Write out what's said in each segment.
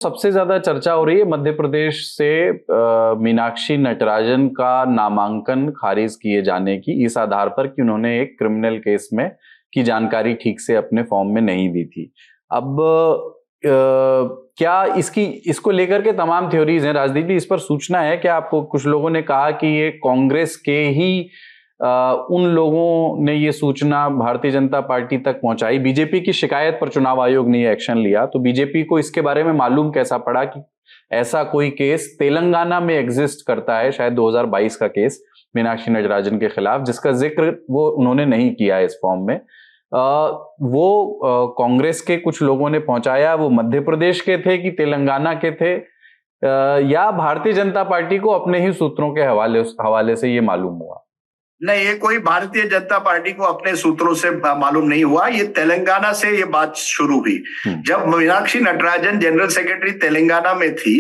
सबसे ज्यादा चर्चा हो रही है मध्य प्रदेश से मीनाक्षी नटराजन का नामांकन खारिज किए जाने की, इस आधार पर कि उन्होंने एक क्रिमिनल केस में की जानकारी ठीक से अपने फॉर्म में नहीं दी थी। अब क्या इसको लेकर के तमाम थ्योरीज हैं राजदीप, इस पर सूचना है क्या आपको? कुछ लोगों ने कहा कि ये कांग्रेस के ही उन लोगों ने ये सूचना भारतीय जनता पार्टी तक पहुंचाई। बीजेपी की शिकायत पर चुनाव आयोग ने एक्शन लिया, तो बीजेपी को इसके बारे में मालूम कैसा पड़ा कि ऐसा कोई केस तेलंगाना में एग्जिस्ट करता है, शायद 2022 का केस मीनाक्षी नटराजन के खिलाफ, जिसका जिक्र वो उन्होंने नहीं किया इस फॉर्म में। वो कांग्रेस के कुछ लोगों ने पहुंचाया, वो मध्य प्रदेश के थे कि तेलंगाना के थे, या भारतीय जनता पार्टी को अपने ही सूत्रों के हवाले से ये मालूम हुआ? नहीं, ये कोई भारतीय जनता पार्टी को अपने सूत्रों से मालूम नहीं हुआ। ये तेलंगाना से ये बात शुरू हुई। जब मीनाक्षी नटराजन जनरल सेक्रेटरी तेलंगाना में थी,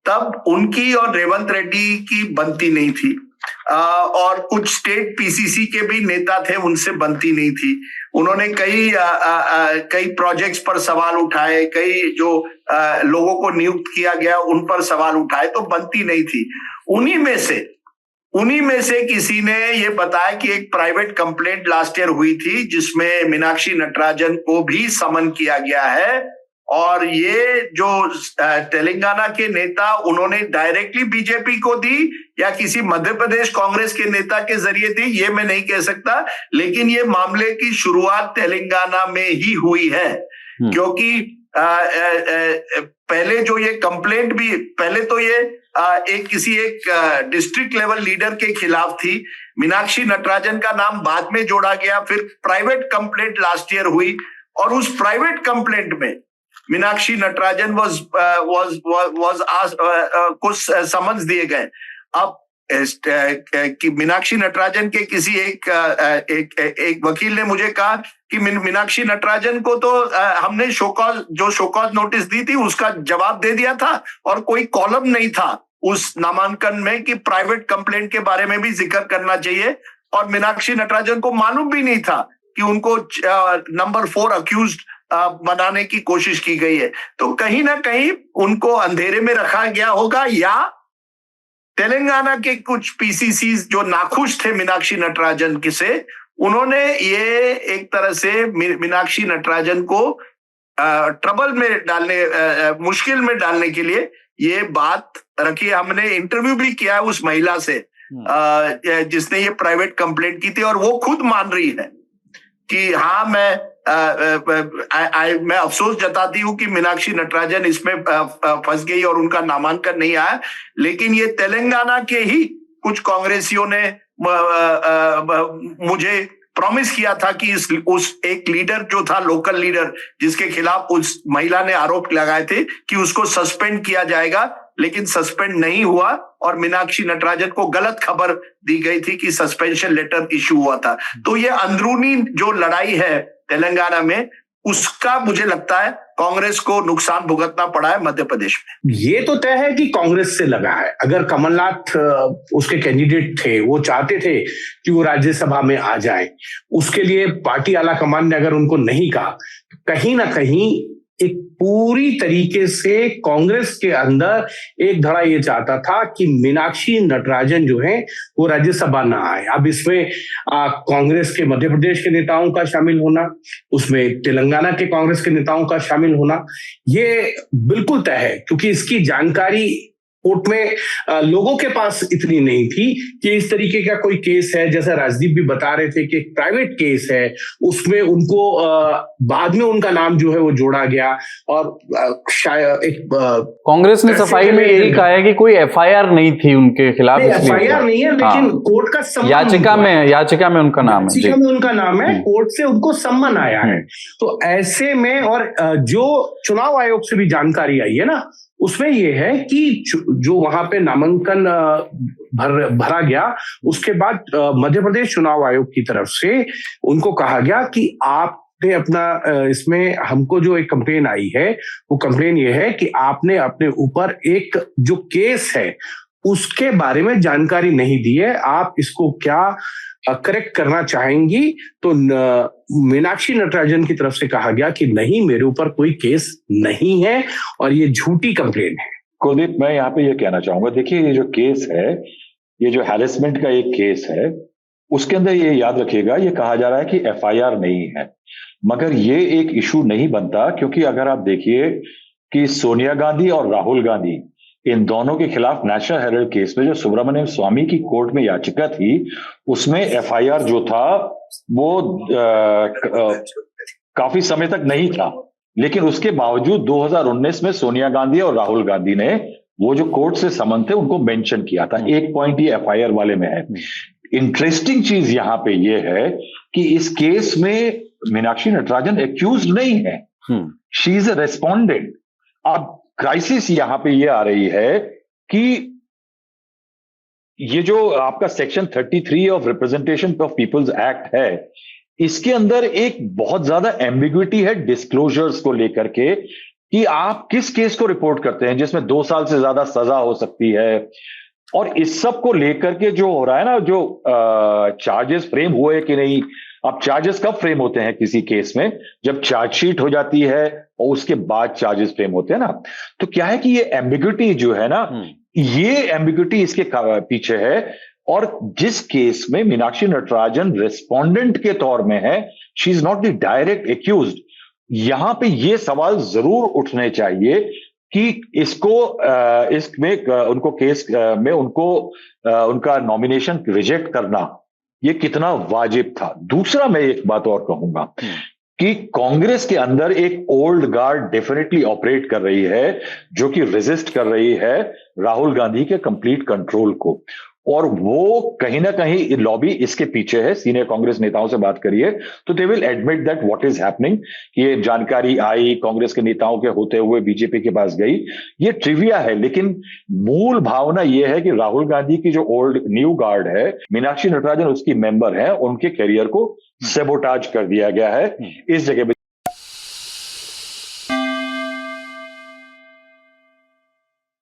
तब उनकी और रेवंत रेड्डी की बनती नहीं थी, और कुछ स्टेट पीसीसी के भी नेता थे, उनसे बनती नहीं थी। उन्होंने कई प्रोजेक्ट्स पर सवाल उठाए, कई जो लोगों को नियुक्त किया गया उन पर सवाल उठाए, तो बनती नहीं थी। उन्हीं में से किसी ने ये बताया कि एक प्राइवेट कंप्लेंट लास्ट ईयर हुई थी, जिसमें मीनाक्षी नटराजन को भी समन किया गया है, और ये जो तेलंगाना के नेता उन्होंने डायरेक्टली बीजेपी को दी या किसी मध्य प्रदेश कांग्रेस के नेता के जरिए दी, ये मैं नहीं कह सकता, लेकिन ये मामले की शुरुआत तेलंगाना में ही हुई है। क्योंकि पहले जो ये कंप्लेंट भी, पहले तो ये एक डिस्ट्रिक्ट लेवल लीडर के खिलाफ थी। मीनाक्षी नटराजन का नाम बाद में जोड़ा गया, फिर प्राइवेट कंप्लेंट लास्ट ईयर हुई, और उस प्राइवेट कंप्लेंट में मीनाक्षी नटराजन कुछ समन्स दिए गए। अब कि मीनाक्षी नटराजन के किसी एक वकील ने मुझे कहा कि मीनाक्षी नटराजन को तो हमने शोकॉज नोटिस दी थी, उसका जवाब दे दिया था, और कोई कॉलम नहीं था उस नामांकन में कि प्राइवेट कंप्लेंट के बारे में भी जिक्र करना चाहिए, और मीनाक्षी नटराजन को मालूम भी नहीं था कि उनको नंबर 4 अक्यूज्ड बनाने की कोशिश की गई है। तो कहीं ना कहीं उनको अंधेरे में रखा गया होगा, या तेलंगाना के कुछ पीसीसी जो नाखुश थे मीनाक्षी नटराजन से, उन्होंने ये एक तरह से मीनाक्षी नटराजन को ट्रबल में डालने, मुश्किल में डालने के लिए ये बात रखी। हमने इंटरव्यू भी किया है उस महिला से जिसने ये प्राइवेट कंप्लेंट की थी, और वो खुद मान रही है कि हाँ, मैं अफसोस जताती हूँ कि मीनाक्षी नटराजन इसमें फंस गई और उनका नामांकन नहीं आया, लेकिन ये तेलंगाना के ही कुछ कांग्रेसियों ने मुझे प्रॉमिस किया था कि उस एक लीडर जो था, लोकल लीडर, जिसके खिलाफ उस महिला ने आरोप लगाए थे, कि उसको सस्पेंड किया जाएगा, लेकिन सस्पेंड नहीं हुआ, और मीनाक्षी नटराजन को गलत खबर दी गई थी कि सस्पेंशन लेटर इशू हुआ था। तो ये अंदरूनी जो लड़ाई है तेलंगाना में, उसका मुझे लगता है कांग्रेस को नुकसान भुगतना पड़ा है मध्य प्रदेश में। ये तो तय है कि कांग्रेस से लगा है। अगर कमलनाथ उसके कैंडिडेट थे, वो चाहते थे कि वो राज्यसभा में आ जाए, उसके लिए पार्टी आला कमान ने अगर उनको नहीं कहा, तो कहीं ना कहीं एक पूरी तरीके से कांग्रेस के अंदर एक धड़ा ये चाहता था कि मीनाक्षी नटराजन जो है वो राज्यसभा ना आए। अब इसमें कांग्रेस के मध्य प्रदेश के नेताओं का शामिल होना, उसमें तेलंगाना के कांग्रेस के नेताओं का शामिल होना, ये बिल्कुल तय है, क्योंकि इसकी जानकारी कोर्ट में लोगों के पास इतनी नहीं थी कि इस तरीके का कोई केस है। जैसा राजदीप भी बता रहे थे कि एक प्राइवेट केस है, उसमें उनको बाद में उनका नाम जो है वो जोड़ा गया, और शायद एक कांग्रेस ने सफाई में यही कहा है कि कोई एफआईआर नहीं थी उनके खिलाफ। एफआईआर नहीं है, लेकिन कोर्ट का सम्मन, याचिका में उनका नाम है, कोर्ट से उनको सम्मन आया है। तो ऐसे में, और जो चुनाव आयोग से भी जानकारी आई है ना, उसमें यह है कि जो वहां पे नामांकन भरा गया, उसके बाद मध्य प्रदेश चुनाव आयोग की तरफ से उनको कहा गया कि आपने अपना, इसमें हमको जो एक कंप्लेन आई है, वो कंप्लेन ये है कि आपने अपने ऊपर एक जो केस है उसके बारे में जानकारी नहीं दी है। आप इसको क्या करेक्ट करना चाहेंगी? तो मीनाक्षी नटराजन की तरफ से कहा गया कि नहीं, मेरे ऊपर कोई केस नहीं है और ये झूठी कंप्लेन है। कुलदीप, मैं यहाँ पे ये कहना चाहूंगा, देखिए ये जो केस है, ये जो हैरेसमेंट का एक केस है, उसके अंदर ये याद रखिएगा, ये कहा जा रहा है कि एफआईआर नहीं है, मगर ये एक इशू नहीं बनता, क्योंकि अगर आप देखिए कि सोनिया गांधी और राहुल गांधी, इन दोनों के खिलाफ नेशनल हेराल्ड केस में जो सुब्रमण्यम स्वामी की कोर्ट में याचिका थी, उसमें एफआईआर जो था वो काफी समय तक नहीं था, लेकिन उसके बावजूद 2019 में सोनिया गांधी और राहुल गांधी ने वो जो कोर्ट से समन थे उनको मेंशन किया था। एक पॉइंट ये एफआईआर वाले में है। इंटरेस्टिंग चीज यहां पे ये है कि इस केस में मीनाक्षी नटराजन एक्यूज नहीं है, शी इज अ रेस्पोंडेंट। अब क्राइसिस यहां पे ये आ रही है कि ये जो आपका section 33 of representation of people's act है, इसके अंदर एक बहुत ज्यादा एम्बिग्विटी है डिस्क्लोजर्स को लेकर के, कि आप किस केस को रिपोर्ट करते हैं जिसमें 2 साल से ज्यादा सजा हो सकती है। और इस सब को लेकर के जो हो रहा है ना, जो चार्जेस फ्रेम हुए कि नहीं, अब चार्जेस कब फ्रेम होते हैं किसी केस में? जब चार्जशीट हो जाती है और उसके बाद चार्जेस फ्रेम होते हैं ना। तो क्या है कि ये एम्बिग्विटी जो है ना, ये एम्बिग्विटी इसके पीछे है। और जिस केस में मीनाक्षी नटराजन रेस्पोंडेंट के तौर में है, she is not the direct accused, यहां पे ये सवाल जरूर उठने चाहिए कि इसको इसमें उनको केस में उनको उनका नॉमिनेशन रिजेक्ट करना ये कितना वाजिब था। दूसरा मैं एक बात और कहूंगा कि कांग्रेस के अंदर एक ओल्ड गार्ड डेफिनेटली ऑपरेट कर रही है, जो कि रेजिस्ट कर रही है राहुल गांधी के कंप्लीट कंट्रोल को, और वो कहीं ना कहीं लॉबी इसके पीछे है। सीनियर कांग्रेस नेताओं से बात करिए तो they will admit that what is happening. ये जानकारी आई, कांग्रेस के नेताओं के होते हुए बीजेपी के पास गई, ये ट्रिविया है, लेकिन मूल भावना ये है कि राहुल गांधी की जो ओल्ड न्यू गार्ड है, मीनाक्षी नटराजन उसकी मेंबर है, उनके कैरियर को सेबोटाज कर दिया गया है इस जगह पे।